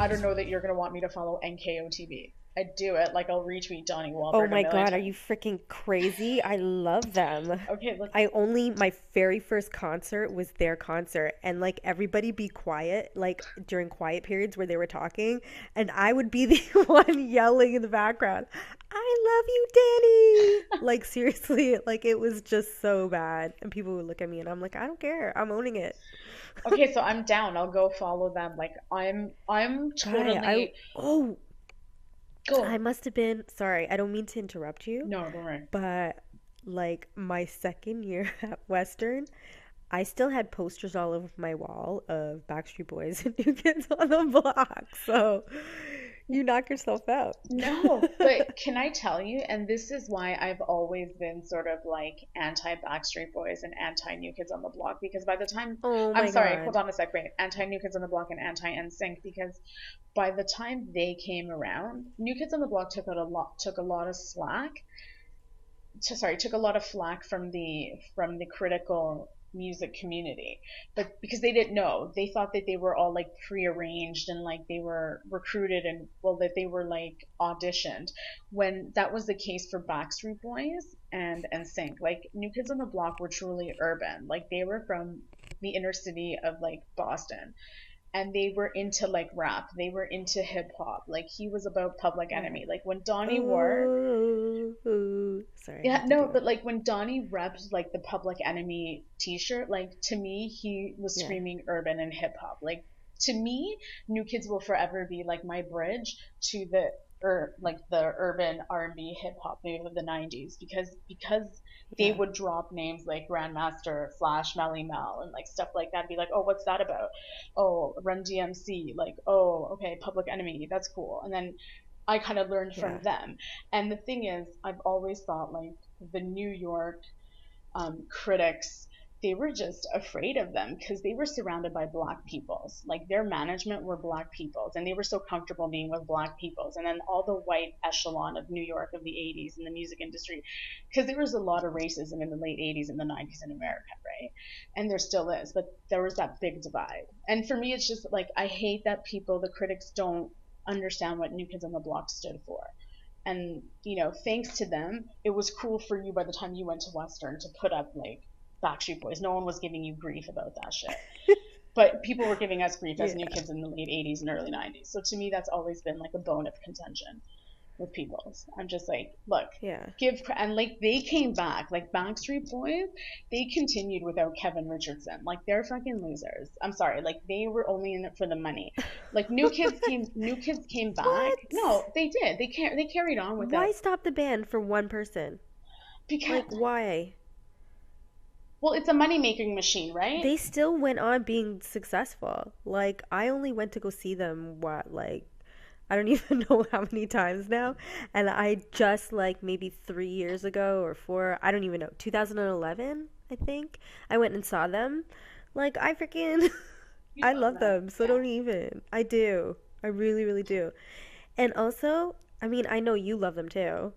I don't know that you're gonna want me to follow NKOTB. I'd do it. Like I'll retweet Donnie Oh Wahlberg a my million God, are times. you freaking crazy? I love them. Okay, look. My very first concert was their concert, and like everybody be quiet, like during quiet periods where they were talking, and I would be the one yelling in the background, I love you, Danny. Like, seriously, like it was just so bad. And people would look at me, and I'm like, I don't care. I'm owning it. Okay, so I'm down. I'll go follow them. Like I'm Guy, totally oh, I go. must have been, sorry, I don't mean to interrupt you, No, don't worry. but like my second year at Western, I still had posters all over my wall of Backstreet Boys and New Kids on the Block. So you knock yourself out. No, but can I tell you, and this is why I've always been sort of like anti Backstreet Boys and anti New Kids on the Block, because by the time, Oh I'm my sorry, hold God. on a sec, wait, anti New Kids on the Block and anti NSYNC, because by the time they came around, New Kids on the Block took a lot of slack, took a lot of flack from the critical music community, but because they didn't know, they thought that they were all like prearranged and like they were recruited and well that they were like auditioned, when that was the case for Backstreet Boys and Sync. Like New Kids on the Block were truly urban, like they were from the inner city of like Boston, and they were into like rap, they were into hip hop, like he was about Public Yeah. Enemy, like when Donnie wore. Oh, oh. Sorry, I Yeah, had to no, do but it. like when Donnie repped like the Public Enemy t-shirt, like to me he was Yeah. screaming urban and hip hop. Like to me, New Kids will forever be like my bridge to the like the urban R&B hip hop wave of the 90s, because they Yeah. would drop names like Grandmaster Flash, Melly Mel, and like stuff like that, be like, oh, what's that about? Oh, Run DMC, like, oh, okay, Public Enemy, that's cool. And then I kind of learned from Yeah. them. And the thing is, I've always thought like the New York critics, they were just afraid of them because they were surrounded by black peoples. Like their management were black peoples, and they were so comfortable being with black peoples. And then all the white echelon of New York of the 80s in the music industry, because there was a lot of racism in the late 80s and the 90s in America, right? And there still is, but there was that big divide. And for me, it's just like I hate that people, the critics, don't understand what New Kids on the Block stood for. And thanks to them, it was cool for you by the time you went to Western to put up like Backstreet Boys. No one was giving you grief about that shit, but people were giving us grief as New Yeah. Kids in the late 80s and early 90s. So to me, that's always been like a bone of contention with people. I'm just like, look, Yeah. and like they came back, like Backstreet Boys, they continued without Kevin Richardson. Like they're fucking losers. I'm sorry, like they were only in it for the money. Like New Kids came back. What? No, they did. They carried on without Why stop the band for one person? because Like, why? well, it's a money making machine, right? They still went on being successful. Like, I only went to go see them, what, like, I don't even know how many times now. And I just, like, maybe 3 years ago or four, I don't even know, 2011, I think, I went and saw them. Like, I freaking, You I love love them. them, so Yeah. don't even. I do. I really, really do. And also, I mean, I know you love them too.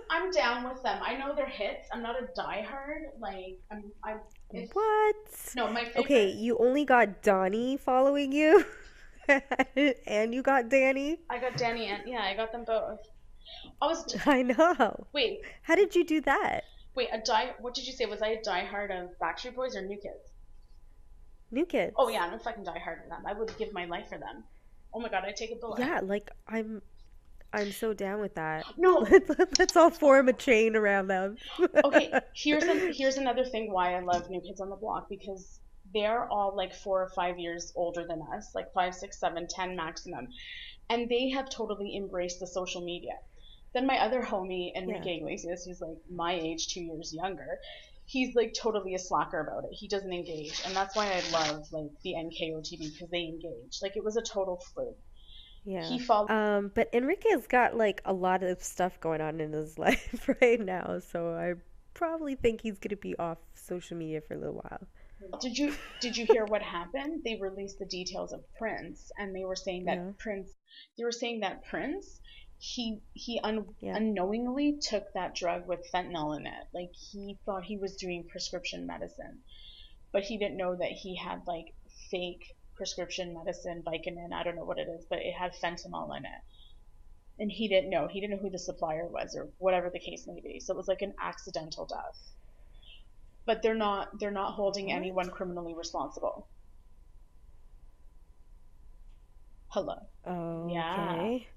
I'm down with them. I know their hits. I'm not a diehard. Like I'm if What? no, my Okay, favorite. you only got Donnie following you, and you got Danny. I got Danny and yeah, I got them both. I was I know. wait, How did you do that? wait, a die. What did you say? Was I a diehard of Backstreet Boys or New Kids? New Oh Kids. yeah, I'm a fucking diehard of them. I would give my life for them. Oh my god, I take a bullet. Yeah, like I'm so down with that. No, Let's all form a chain around them. okay. Here's another thing why I love New Kids on the Block, because they're all like 4 or 5 years older than us, like five, six, seven, 10 maximum, and they have totally embraced the social media. Then my other homie, Yeah. Enrique Iglesias, who's like my age, 2 years younger, he's like totally a slacker about it. He doesn't engage, and that's why I love like the NKOTB, because they engage. Like it was a total fluke. Yeah. He followed. But Enrique's got like a lot of stuff going on in his life right now, so I probably think he's gonna be off social media for a little while. Did you hear what happened? They released the details of Prince, and they were saying No. that Prince, he Yeah. unknowingly took that drug with fentanyl in it. Like he thought he was doing prescription medicine, but he didn't know that he had like fake prescription medicine, Vicodin, I don't know what it is, but it had fentanyl in it. And he didn't know. He didn't know who the supplier was or whatever the case may be. So it was like an accidental death. But they're not holding anyone What? criminally responsible. Hello. Yeah. Okay.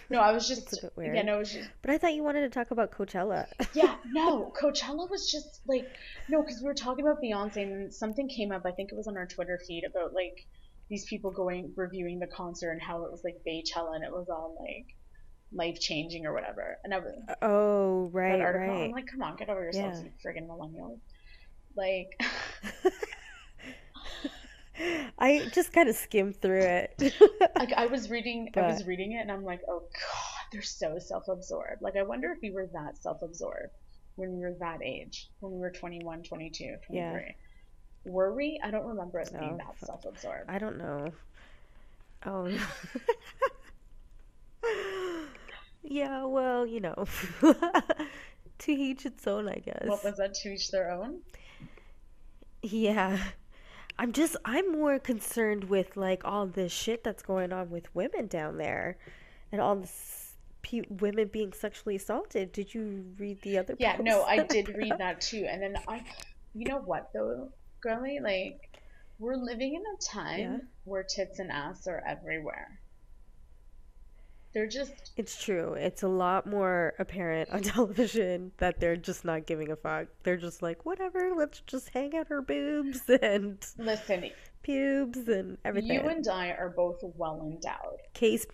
No, I was It's a just bit yeah, weird. no, it was just But I thought you wanted to talk about Coachella. yeah, no, Coachella was just like no, because we were talking about Beyonce and something came up. I think it was on our Twitter feed about like these people going reviewing the concert and how it was like Baychella and it was all like life changing or whatever. And I was Oh, that right, article. I'm right. like, come on, get over yourselves, Yeah. you friggin' millennials. Like, I just kind of skimmed through it. like I was But reading it, and I'm like, oh God, they're so self-absorbed. Like, I wonder if we were that self-absorbed when we were that age, when we were 21, 22, yeah, 23. Were we? I don't remember us being no, that self-absorbed. I don't know. Oh, yeah, well, to each its own, I What guess. was that? To each their own. Yeah. I'm more concerned with like all this shit that's going on with women down there and all this women being sexually assaulted. Did you read the other Yeah, no, posts I that I did put read up? that too. And then you know what though, girly? Like, we're living in a Yeah. time where tits and ass are everywhere. They're just It's true. It's a lot more apparent on television that they're just not giving a fuck. They're just like, whatever, let's just hang out her boobs and listen. pubes and You everything. and I are both well endowed. Case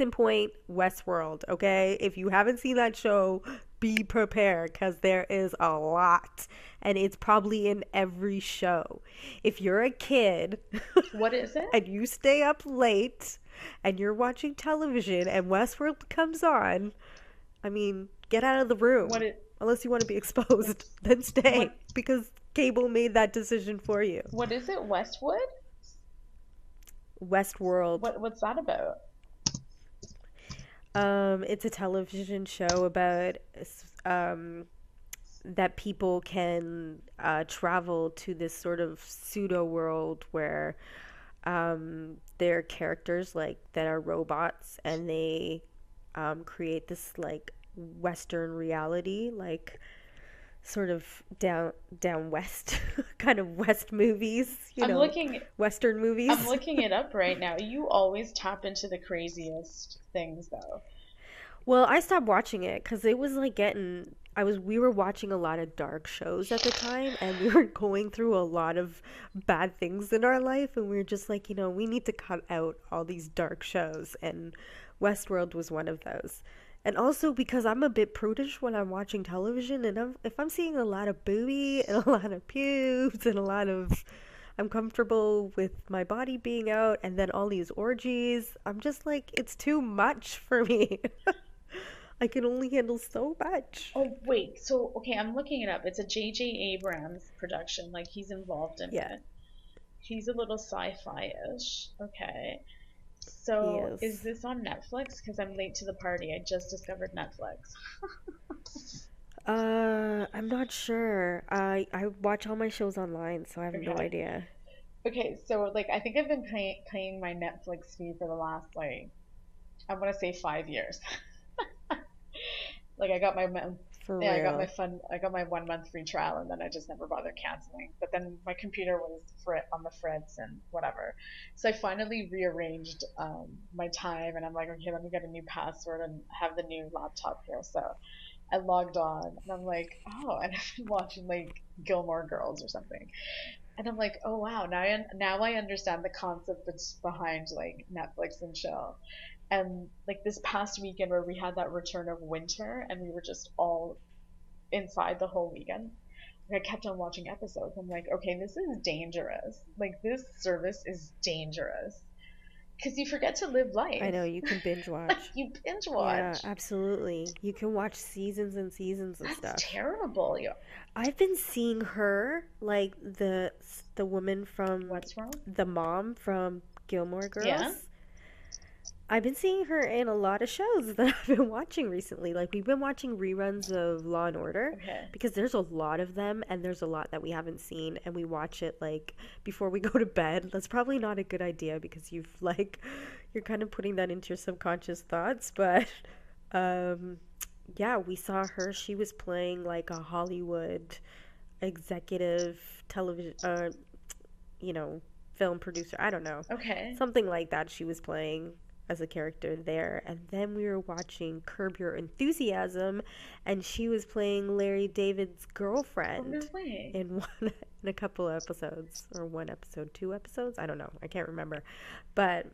in point, Westworld, okay? If you haven't seen that show, be prepared because there is a lot and it's probably in every show. If you're a kid What is it? and you stay up late and you're watching television and Westworld comes on, I mean, get out of the What room. it? Unless you want to be exposed, then What? stay because cable made that decision for you. What is it? Westwood? Westworld. What's that about? It's a television show about um, that people can travel to this sort of pseudo world where they're characters like that are robots and they create this like Western reality, like sort of down west kind of West movies, I'm looking. Western I'm movies. looking it up right now. You always tap into the craziest things, though. Well, I stopped watching it because it was like getting. We were watching a lot of dark shows at the time, and we were going through a lot of bad things in our life, and we were just like, we need to cut out all these dark shows, and Westworld was one of those. And also because I'm a bit prudish when I'm watching television, and if I'm seeing a lot of booby and a lot of pubes and a lot of, I'm comfortable with my body being out, and then all these orgies, I'm just like, it's too much for me. I can only handle so much. Oh, wait. So, okay, I'm looking it up. It's a J.J. Abrams production. Like, he's involved in Yeah, it. He's a little sci-fi-ish. Okay. he So, is is. this on Netflix? Because I'm late to the party. I just discovered Netflix. I'm not sure. I watch all my shows online, so I have no Okay. idea. Okay, so like I think I've been paying my Netflix fee for the last like I want to say 5 years. Like I got my For yeah, I got my real. fun I got my 1 month free trial and then I just never bothered canceling. But then my computer was on the fritz and whatever. So I finally rearranged my time and I'm like, okay, let me get a new password and have the new laptop here. So I logged on and I'm like, oh, and I've been watching like Gilmore Girls or something. And I'm like, oh wow, now I understand the concept that's behind like Netflix and chill. And like this past weekend where we had that return of winter and we were just all inside the whole weekend, like, I kept on watching episodes. I'm like, okay, this is dangerous. Like this service is dangerous because you forget to live I life. know you can binge watch. You binge Yeah, watch. absolutely. You can watch seasons and seasons of That's stuff. terrible. Yeah. I've been seeing her, like the woman from What's wrong? the mom from Gilmore Yeah. Girls. I've been seeing her in a lot of shows that I've been watching recently. Like we've been watching reruns of Law and Order Okay. because there's a lot of them and there's a lot that we haven't seen and we watch it like before we go to bed. That's probably not a good idea because you're kind of putting that into your subconscious thoughts, but um yeah, we saw her. She was playing like a Hollywood executive television you know, film producer. I don't know. Okay. Something like that she was playing as a character there. And then we were watching Curb Your Enthusiasm and she was playing Larry David's Oh, no girlfriend way. in one in a couple of episodes or one episode, two episodes. I don't know. I can't remember. But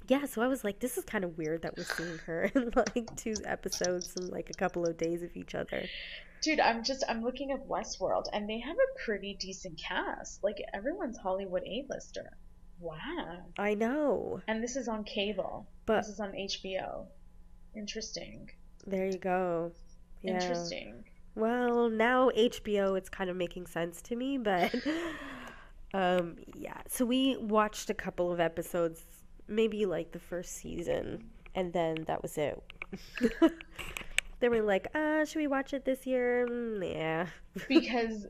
yeah, so I was like, this is kind of weird that we're seeing her in like two episodes in like a couple of days of each other. Dude, I'm looking at Westworld and they have a pretty decent cast. Like everyone's Hollywood A-lister. Wow. I know. And this is on cable. This But is on HBO. Interesting. there you go. Yeah. Interesting. Well, now HBO, it's kind of making sense to me, but yeah. So we watched a couple of episodes, maybe like the first season, and then that was it. Then we're like, should we watch it this year? Yeah. Because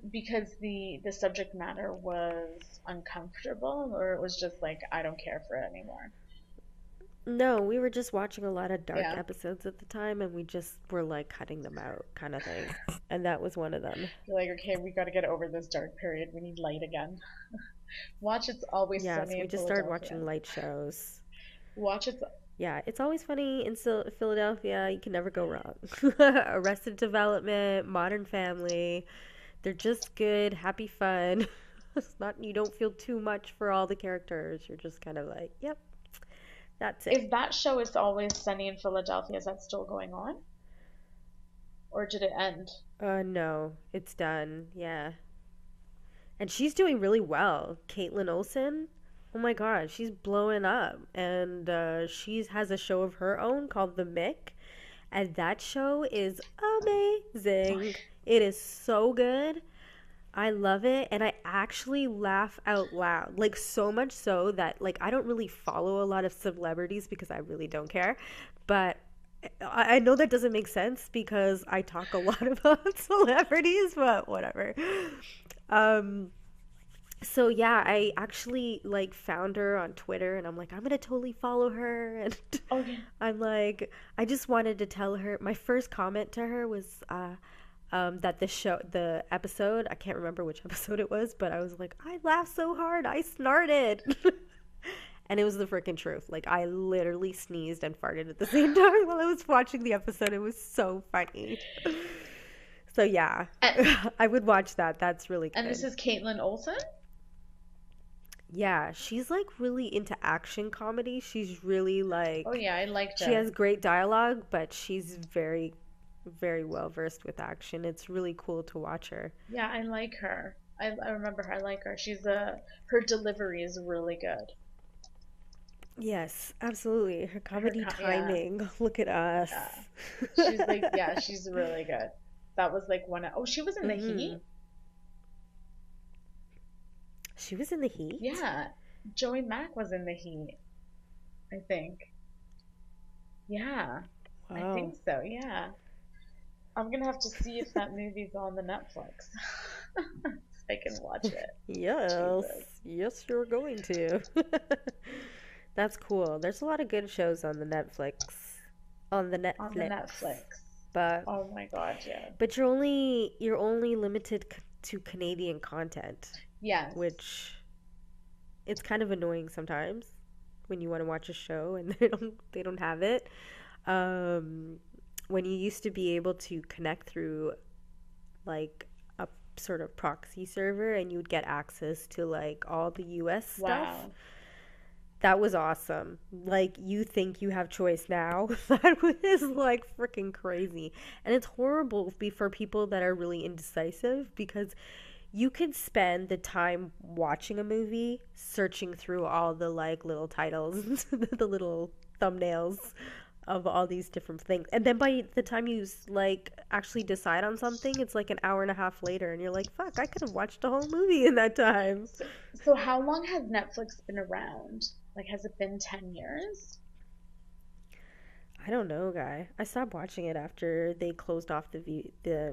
the subject matter was uncomfortable, or it was just like I don't care for it anymore. No, we were just watching a lot of dark Yeah. episodes at the time, and we just were like cutting them out, kind of thing. And that was one of them. You're like, okay, we got to get over this dark period. We need light again. Watch It's Always Yeah, so Sunny we in just started Philadelphia. watching light shows. Watch It's Yeah, it's always funny in Philadelphia. You can never go wrong. Arrested Development, Modern Family. They're just good, happy fun. It's not, you don't feel too much for all the characters. You're just kind of like, yep, that's it. If that show is Always Sunny in Philadelphia, is that still going on? Or did it end? No, it's done. Yeah. And she's doing really well. Caitlin Olsen. Oh my God, she's blowing up. And she has a show of her own called The Mick. And that show is amazing. It is so good. I love it. And I actually laugh out loud. Like, so much so that, like, I don't really follow a lot of celebrities because I really don't care. But I know that doesn't make sense because I talk a lot about celebrities, but whatever. Um, so yeah, I actually like found her on Twitter and I'm like, I'm gonna totally follow her and Okay. I'm like, I just wanted to tell her my first comment to her was that the episode, I can't remember which episode it was, but I was like, I laughed so hard, I snorted. And it was the freaking truth. Like I literally sneezed and farted at the same time while I was watching the episode. It was so funny. So yeah, And, I would watch that. That's really and this good. is Caitlin Olsen? Yeah, she's like really into action comedy. She's really Oh like yeah, I liked she her. has great dialogue, but she's very well versed with action. It's really cool to watch her. Yeah, I like her. I remember her. I like her. Her delivery is really good. Yes, absolutely. Her comedy Yeah, timing. Look at us. yeah. She's like, yeah, she's really good. That was like oh, she was in The Heat? Hmm. She was in The Heat? Yeah. Joey Mack was in The Heat, I think. Yeah, I Wow. think so. Yeah. I'm gonna have to see if that movie's on the Netflix. So I can watch it. Yes. Jesus. Yes, you're going to. That's cool. There's a lot of good shows on the Netflix. On the On the Netflix. Netflix. But Oh my God, yeah. you're only limited to Canadian content, Yes. which it's kind of annoying sometimes when you want to watch a show and they don't have it. Um, when you used to be able to connect through like a sort of proxy server and you would get access to like all the US stuff. Wow. That was awesome. Like you think you have choice now. That was like freaking crazy. And it's horrible for people that are really indecisive because you could spend the time watching a movie searching through all the like little titles, the little thumbnails of all these different things. And then by the time you like actually decide on something, it's like an hour and a half later and you're like, "Fuck, I could have watched the whole movie in that time." So how long has Netflix been around? Like, has it been 10 years? I don't know, guy. I stopped watching it after they closed off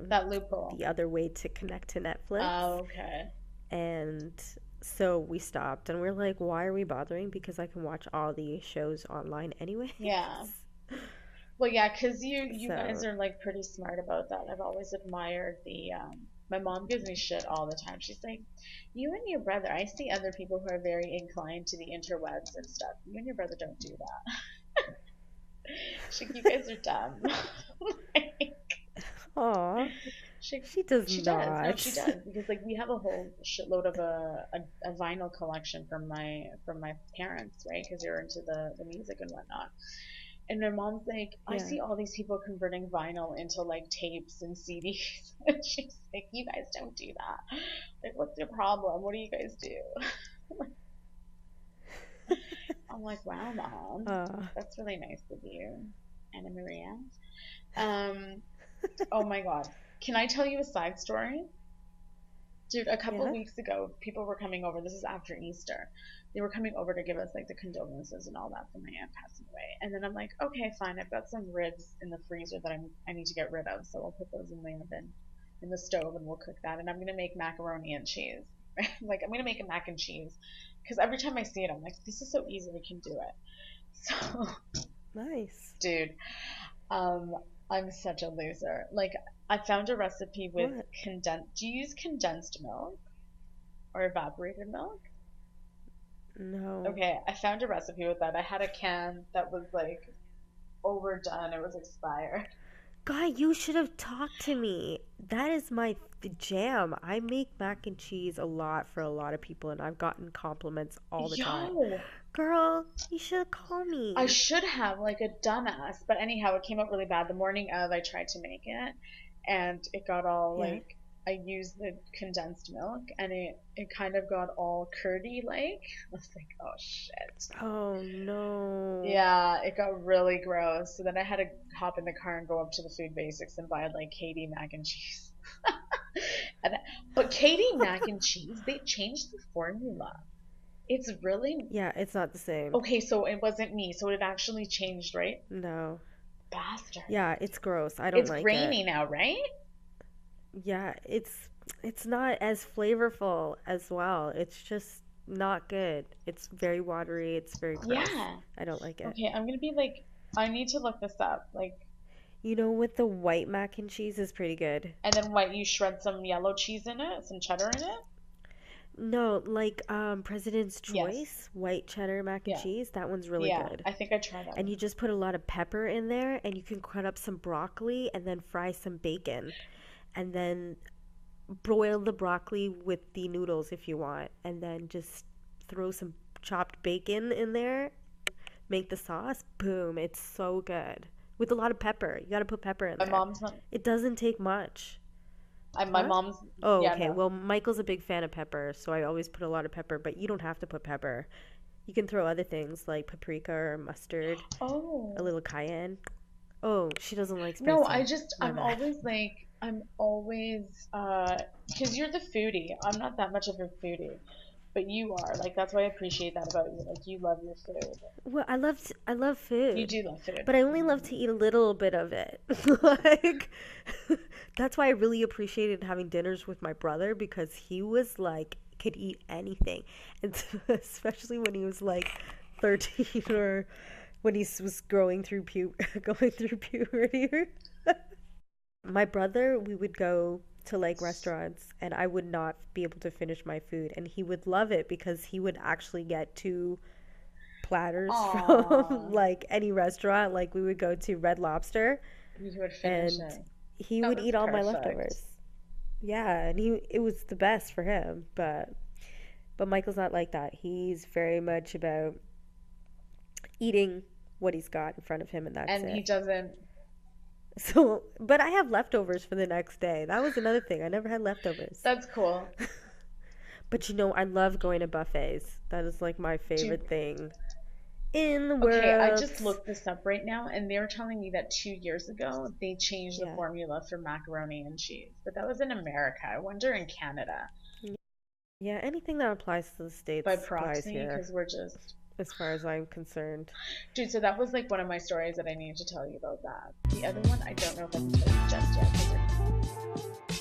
That loophole. the other way to connect to Netflix, Oh, okay. and so we stopped and we're like, why are we bothering? Because I can watch all the shows online anyways. Yeah. Well, yeah, 'cause you guys So, are like pretty smart about that. I've always admired the my mom gives me shit all the time. She's like, "You and your brother, I see other people who are very inclined to the interwebs and stuff. You and your brother don't do that." She's like, "You guys are dumb." Like, aw, she she does she does. No, not. she does because like we have a whole shitload of a vinyl collection from my parents, right? Because they're into the music and whatnot. And my mom's like, I Yeah. see all these people converting vinyl into like tapes and CDs. And she's like, you guys don't do that. Like, what's your problem? What do you guys do? I'm like, wow, mom, Uh, that's really nice of you, Anna Maria. Um, oh my God. Can I tell you a side story? Dude, a couple yeah. weeks ago, people were coming over. This is after Easter. They were coming over to give us like the condolences and all that for my aunt passing away. And then I'm like, okay, fine. I've got some ribs in the freezer that I need to get rid of, so I'll put those in the oven, in the stove, and we'll cook that. And I'm gonna make macaroni and cheese. Like I'm gonna make a mac and cheese because every time I see it, I'm like, this is so easy. I can do it. So, Nice. dude, um, I'm such a loser. Like I found a recipe with What? condensed. Do you use condensed milk or evaporated milk? No. Okay, I found a recipe with that. I had a can that was like overdone. It was expired. Guy, you should have talked to me. That is my jam. I make mac and cheese a lot for a lot of people, and I've gotten compliments all the time. Yo, Girl, you should call I me. should have like a dumbass, but anyhow, it came out really bad. The morning of, I tried to make it, and it got all Yeah. like I used the condensed milk, and it kind of got all curdy like. I was like, oh shit. Oh no. Yeah, it got really gross. So then I had to hop in the car and go up to the Food Basics and buy like Katie mac and cheese. And, but Katie mac and cheese, they changed the formula. It's really Yeah, it's not the same. okay. So it wasn't me. So it actually changed, right? No. Bastard. Yeah, it's gross. I don't It's like it. grainy now, right? Yeah, it's not as flavorful as well. It's just not good. It's very watery. It's very gross. Yeah. I don't like it. Okay, I'm gonna be like, I need to look this up. Like, You know, with the white mac and cheese is pretty good. and then what? You shred some yellow cheese in it, some cheddar in it. No, like President's Yes. Choice, white cheddar mac and Yeah. cheese, that one's really Yeah. good. I think I tried that And one. you just put a lot of pepper in there and you can cut up some broccoli and then fry some bacon and then broil the broccoli with the noodles if you want and then just throw some chopped bacon in there, make the sauce. Boom, it's so good. With a lot of pepper. You got to put pepper in My there. mom's not. It doesn't take much. My Huh? mom's. Oh, Yeah, okay. no. Well, Michael's a big fan of pepper, so I always put a lot of pepper, but you don't have to put pepper. You can throw other things like paprika or mustard, a Oh. little cayenne. Oh, she doesn't like No, spicy. My I'm bad. always like, I'm always, because you're the foodie. I'm not that much of a foodie, but you are. Like, that's why I appreciate that about you. Like, you love your food. Well, I love You food, do love food. but I only love to eat a little bit of it. Like that's why I really appreciated having dinners with my brother because he was like could eat anything. And especially when he was like 13 or when he was growing through going through puberty. My brother, we would go to like restaurants and I would not be able to finish my food and he would love it because he would actually get two platters from Aw, like any restaurant. Like we would go to Red Lobster you would finish and it. he Oh, would that's eat all my perfect. leftovers. Yeah, and he it was the best for him, but Michael's not like that. He's very much about eating what he's got in front of him and that's And he it. doesn't. So, but I have leftovers for the next day. That was another thing. I never had leftovers. That's cool. But you know, I love going to buffets. That is like my Do you, favorite thing in the okay, I world. just looked this up right now, and they're telling me that 2 years ago they changed the Yeah. formula for macaroni and cheese. But that was in America. I wonder in Canada Yeah, anything that applies to the by States applies proxy, here. because we're just. as far as I'm concerned. Dude, so that was like one of my stories that I needed to tell you about that. The other one, I don't know if I can tell you just yet. 'Cause